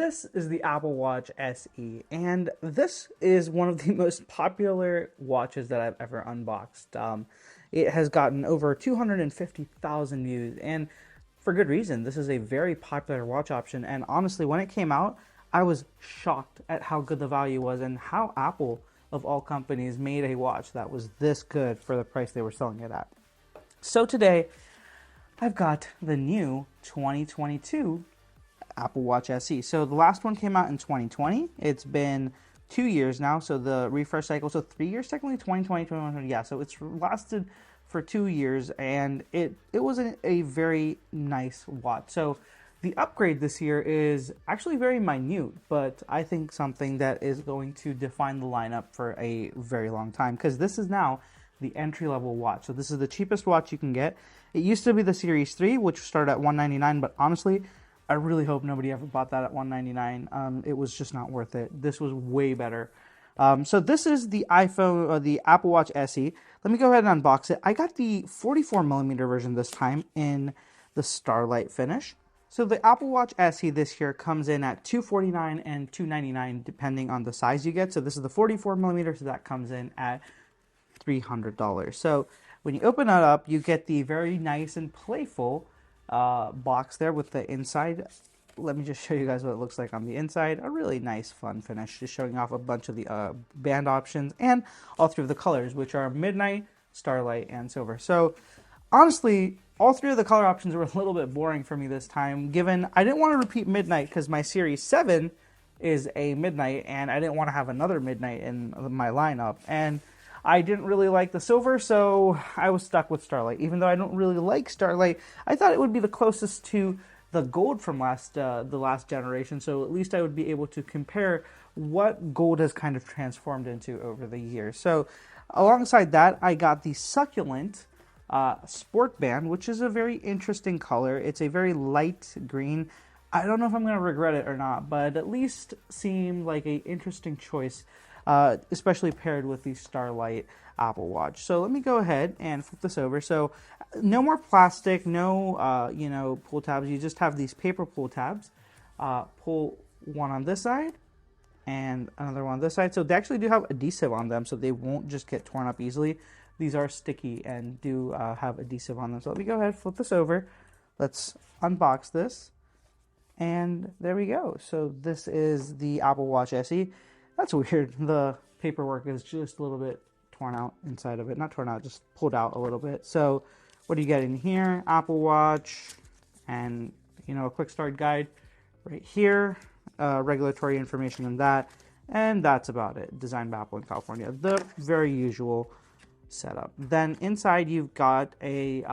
This is the Apple Watch SE, and this is one of the most popular watches that I've ever unboxed. It has gotten over 250,000 views, and for good reason. This is a very popular watch option, and honestly, when it came out, I was shocked at how good the value was and how Apple, of all companies, made a watch that was this good for the price they were selling it at. So today, I've got the new 2022 Apple Watch SE. So the last one came out in 2020. It's been 2 years now, so the refresh cycle, so 3 years technically, 2020, 2021, yeah, so it's lasted for 2 years, and it was a very nice watch. So the upgrade this year is actually very minute, but I think something that is going to define the lineup for a very long time, because this is now the entry-level watch. So this is the cheapest watch you can get. It used to be the Series 3, which started at $199, but honestly, I really hope nobody ever bought that at $199. It was just not worth it. This was way better. So this is the the Apple Watch SE. Let me go ahead and unbox it. I got the 44mm version this time in the Starlight finish. So the Apple Watch SE this year comes in at $249 and $299 depending on the size you get. So this is the 44mm, so that comes in at $300. So when you open it up, you get the very nice and playful box there with the inside. Let me just show you guys what it looks like on the inside. A really nice, fun finish, just showing off a bunch of the band options and all three of the colors, which are Midnight, Starlight, and Silver. So honestly, all three of the color options were a little bit boring for me this time, given I didn't want to repeat Midnight because my Series 7 is a Midnight, and I didn't want to have another Midnight in my lineup. And I didn't really like the Silver, so I was stuck with Starlight. Even though I don't really like Starlight, I thought it would be the closest to the Gold from the last generation, so at least I would be able to compare what Gold has kind of transformed into over the years. So alongside that, I got the Succulent Sport Band, which is a very interesting color. It's a very light green. I don't know if I'm going to regret it or not, but at least seemed like an interesting choice, especially paired with the Starlight Apple Watch. So let me go ahead and flip this over. So no more plastic, no pull tabs. You just have these paper pull tabs. Pull one on this side and another one on this side. So they actually do have adhesive on them, so they won't just get torn up easily. These are sticky and do have adhesive on them. So let me go ahead and flip this over. Let's unbox this. And there we go. So this is the Apple Watch SE. That's weird. The paperwork is just a little bit torn out inside of it. Not torn out, just pulled out a little bit. So what do you get in here? Apple Watch and, a quick start guide right here. Regulatory information on that. And that's about it. Designed by Apple in California. The very usual setup. Then inside you've got a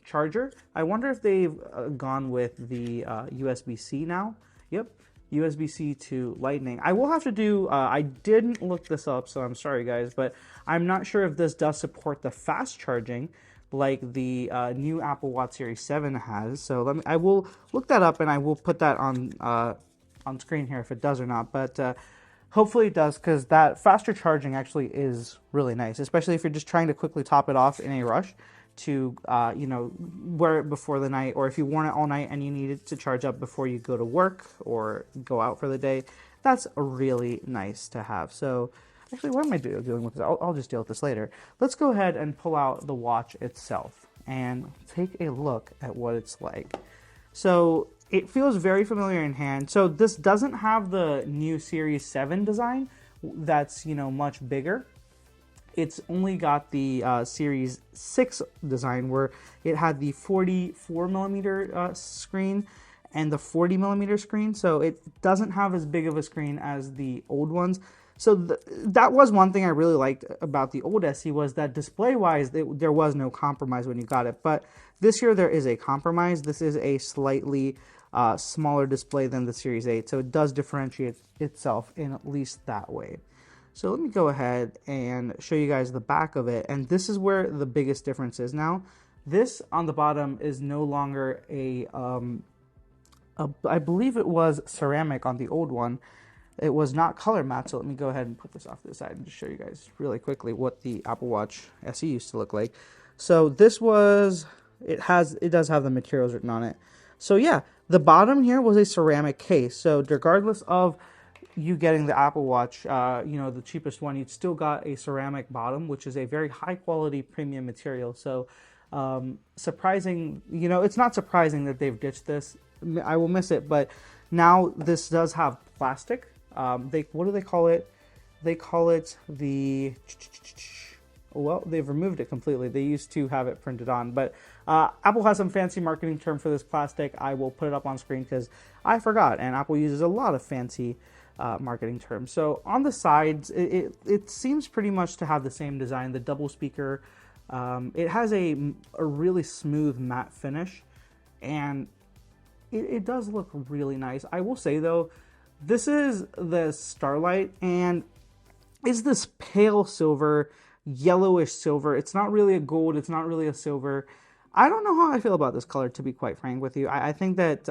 charger. I wonder if they've gone with the USB-C now. Yep. USB-C to Lightning. I will have to do, I didn't look this up, so I'm sorry guys, but I'm not sure if this does support the fast charging like the new Apple Watch Series 7 has. So I will look that up and I will put that on screen here if it does or not. But hopefully it does, because that faster charging actually is really nice, especially if you're just trying to quickly top it off in a rush to wear it before the night, or if you worn it all night and you need it to charge up before you go to work or go out for the day. That's really nice to have. So actually, what am I dealing with this? I'll just deal with this later. Let's go ahead and pull out the watch itself and take a look at what it's like. So it feels very familiar in hand. So this doesn't have the new Series 7 design that's much bigger. It's only got the Series 6 design, where it had the 44mm screen and the 40mm screen. So it doesn't have as big of a screen as the old ones. So that was one thing I really liked about the old SE, was that display-wise, there was no compromise when you got it. But this year there is a compromise. This is a slightly smaller display than the Series 8. So it does differentiate itself in at least that way. So let me go ahead and show you guys the back of it. And this is where the biggest difference is now. This on the bottom is no longer I believe it was ceramic on the old one. It was not color matte. So let me go ahead and put this off to the side and just show you guys really quickly what the Apple Watch SE used to look like. So this was, it does have the materials written on it. So yeah, The bottom here was a ceramic case, so regardless of you getting the Apple Watch, the cheapest one, you'd still got a ceramic bottom, which is a very high quality premium material. So surprising, it's not surprising that they've ditched this. I will miss it, but now this does have plastic. What do they call it? They call it they've removed it completely. They used to have it printed on, but Apple has some fancy marketing term for this plastic. I will put it up on screen because I forgot, and Apple uses a lot of fancy marketing terms. So on the sides, it seems pretty much to have the same design. The double speaker, it has a really smooth matte finish, and it does look really nice. I will say though, this is the Starlight, and it's this pale silver, yellowish silver. It's not really a gold. It's not really a silver. I don't know how I feel about this color, to be quite frank with you. I think that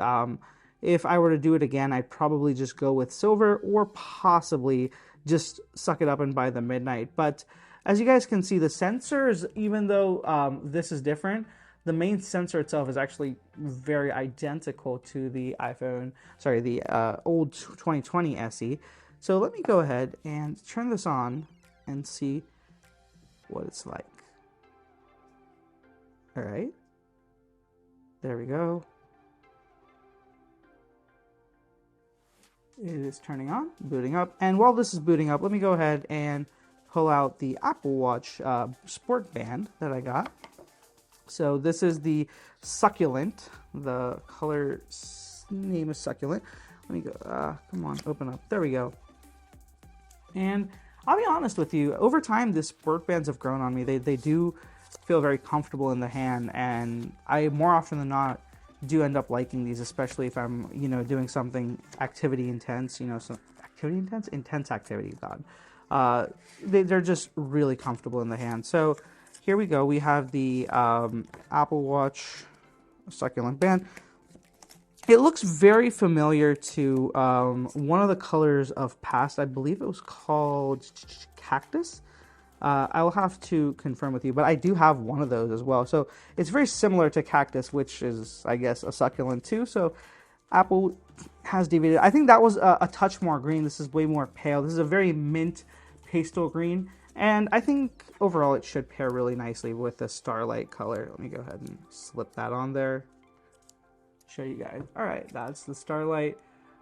if I were to do it again, I'd probably just go with silver, or possibly just suck it up and buy the Midnight. But as you guys can see, the sensors, even though this is different, the main sensor itself is actually very identical to the old 2020 SE. So let me go ahead and turn this on and see what it's like. All right, there we go. It is turning on, booting up. And while this is booting up, let me go ahead and pull out the Apple Watch sport band that I got. So this is the Succulent. The color name is Succulent. Let me go, come on, open up. There we go. And I'll be honest with you, over time, the sport bands have grown on me. They do feel very comfortable in the hand, and I, more often than not, do end up liking these, especially if I'm, doing something activity intense, intense activity, God. They're just really comfortable in the hand. So here we go. We have the Apple Watch Succulent band. It looks very familiar to one of the colors of past. I believe it was called Cactus. I will have to confirm with you, but I do have one of those as well. So it's very similar to Cactus, which is, I guess, a succulent too. So Apple has deviated. I think that was a touch more green. This is way more pale. This is a very mint pastel green. And I think overall it should pair really nicely with the Starlight color. Let me go ahead and slip that on there. Show you guys. All right, that's the Starlight.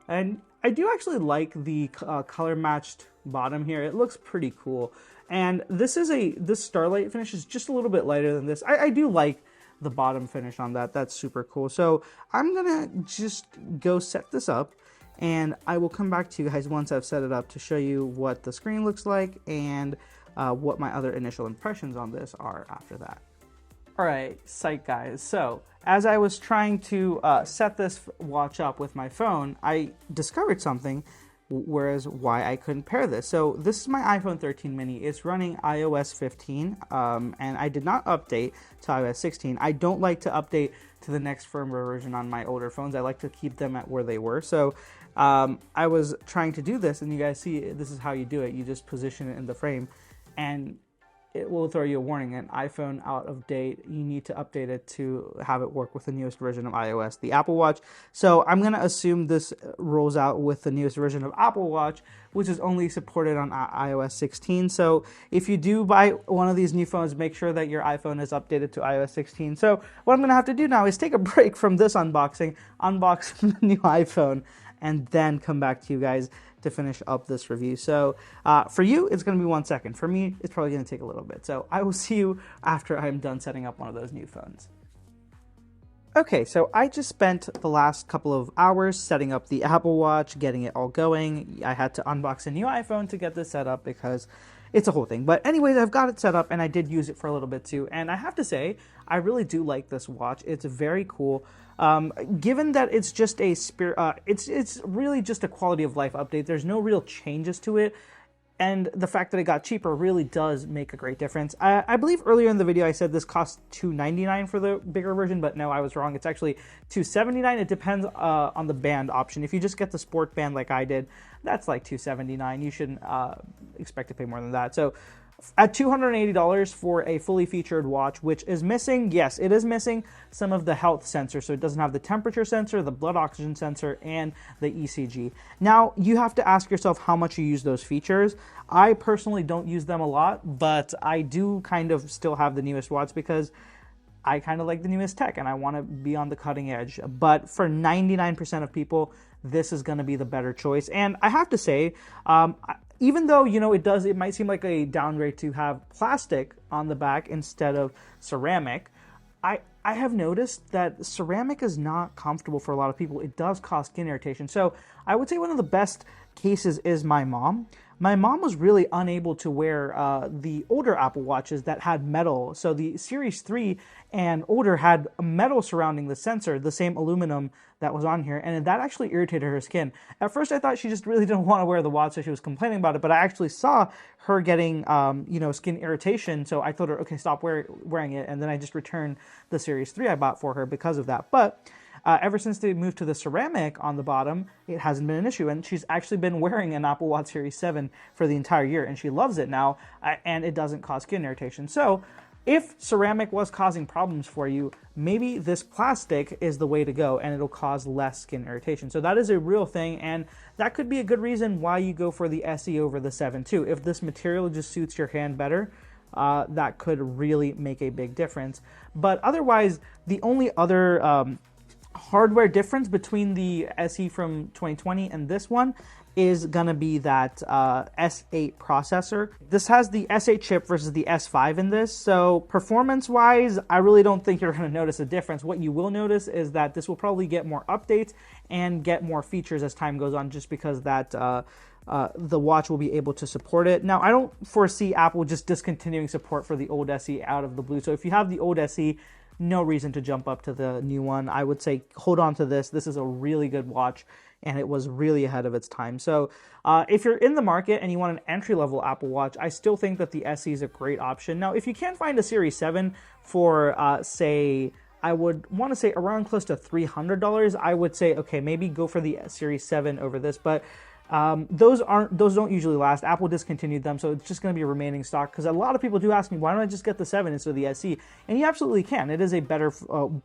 And I do actually like the color matched bottom here. It looks pretty cool. And this Starlight finish is just a little bit lighter than this. I do like the bottom finish on that. That's super cool. So I'm gonna just go set this up, and I will come back to you guys once I've set it up to show you what the screen looks like and what my other initial impressions on this are after that. All right, psych guys. So as I was trying to set this watch up with my phone, I discovered something, whereas why I couldn't pair this. So this is my iPhone 13 mini. It's running iOS 15, and I did not update to iOS 16. I don't like to update to the next firmware version on my older phones. I like to keep them at where they were. So I was trying to do this, and you guys see this is how you do it. You just position it in the frame, and it will throw you a warning, an iPhone out of date. You need to update it to have it work with the newest version of iOS, the Apple Watch. So I'm going to assume this rolls out with the newest version of Apple Watch, which is only supported on iOS 16. So if you do buy one of these new phones, make sure that your iPhone is updated to iOS 16. So what I'm going to have to do now is take a break from this unboxing, unbox the new iPhone, and then come back to you guys to finish up this review. So for you, it's going to be 1 second. For me, it's probably going to take a little bit. So I will see you after I'm done setting up one of those new phones. Okay, so I just spent the last couple of hours setting up the Apple Watch, getting it all going. I had to unbox a new iPhone to get this set up because it's a whole thing. But anyways, I've got it set up, and I did use it for a little bit too. And I have to say, I really do like this watch. It's very cool. Given that it's just it's really just a quality of life update. There's no real changes to it, and the fact that it got cheaper really does make a great difference. I believe earlier in the video I said this cost $299 for the bigger version, but no, I was wrong. It's actually $279. It depends on the band option. If you just get the sport band like I did, that's like $279. You shouldn't expect to pay more than that. So At $280 for a fully featured watch, which is missing, yes, it is missing some of the health sensors. So it doesn't have the temperature sensor, the blood oxygen sensor, and the ECG. Now, you have to ask yourself how much you use those features. I personally don't use them a lot, but I do kind of still have the newest watch because I kind of like the newest tech and I want to be on the cutting edge. But for 99% of people, this is going to be the better choice. And I have to say, even though, you know, it might seem like a downgrade to have plastic on the back instead of ceramic, I have noticed that ceramic is not comfortable for a lot of people. It does cause skin irritation. So I would say one of the best cases is my mom. My mom was really unable to wear the older Apple Watches that had metal. So the Series 3 and older had metal surrounding the sensor, the same aluminum that was on here, and that actually irritated her skin. At first I thought she just really didn't want to wear the watch, so she was complaining about it, but I actually saw her getting skin irritation, so I told her, okay, stop wearing it, and then I just returned the Series 3 I bought for her because of that. But ever since they moved to the ceramic on the bottom, it hasn't been an issue, and she's actually been wearing an Apple Watch Series 7 for the entire year, and she loves it now, and it doesn't cause skin irritation. So if ceramic was causing problems for you, maybe this plastic is the way to go, and it'll cause less skin irritation. So that is a real thing, and that could be a good reason why you go for the SE over the 7 too. If this material just suits your hand better, that could really make a big difference. But otherwise, the only other hardware difference between the SE from 2020 and this one is gonna be that S8 processor. This has the S8 chip versus the S5 in this, so performance-wise, I really don't think you're gonna notice a difference. What you will notice is that this will probably get more updates and get more features as time goes on, just because that the watch will be able to support it. Now, I don't foresee Apple just discontinuing support for the old SE out of the blue, so if you have the old SE, no reason to jump up to the new one. I would say hold on to this. This is a really good watch, and it was really ahead of its time. So if you're in the market and you want an entry-level Apple Watch, I still think that the SE is a great option. Now, if you can't find a Series 7 for, say, I would want to say around close to $300, I would say, okay, maybe go for the Series 7 over this, but those don't usually last. Apple discontinued them, so it's just going to be remaining stock, because a lot of people do ask me, why don't I just get the 7 instead of the SE? And you absolutely can. It is a better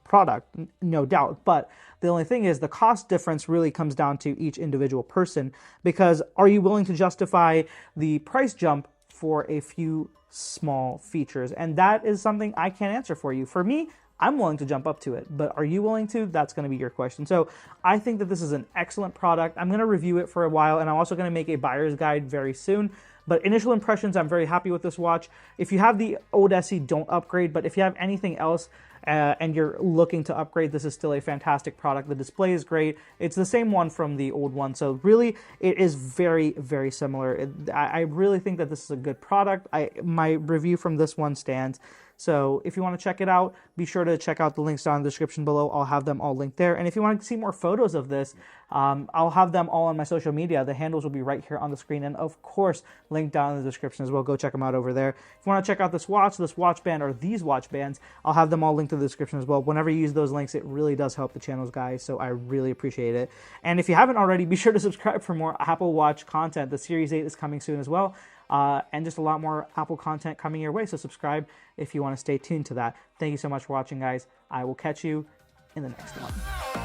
product, no doubt, but the only thing is the cost difference really comes down to each individual person, because are you willing to justify the price jump for a few small features? And that is something I can't answer for you. For me, I'm willing to jump up to it, but are you willing to? That's going to be your question. So I think that this is an excellent product. I'm going to review it for a while, and I'm also going to make a buyer's guide very soon. But initial impressions, I'm very happy with this watch. If you have the old SE, don't upgrade. But if you have anything else and you're looking to upgrade, this is still a fantastic product. The display is great. It's the same one from the old one. So really, it is very, very similar. I really think that this is a good product. My review from this one stands. So if you want to check it out, be sure to check out the links down in the description below. I'll have them all linked there. And if you want to see more photos of this, I'll have them all on my social media. The handles will be right here on the screen, and of course, linked down in the description as well. Go check them out over there. If you want to check out this watch band, or these watch bands, I'll have them all linked in the description as well. Whenever you use those links, it really does help the channels, guys, so I really appreciate it. And if you haven't already, be sure to subscribe for more Apple Watch content. The Series 8 is coming soon as well. And just a lot more Apple content coming your way, so subscribe if you want to stay tuned to that. Thank you so much for watching, guys. I will catch you in the next one.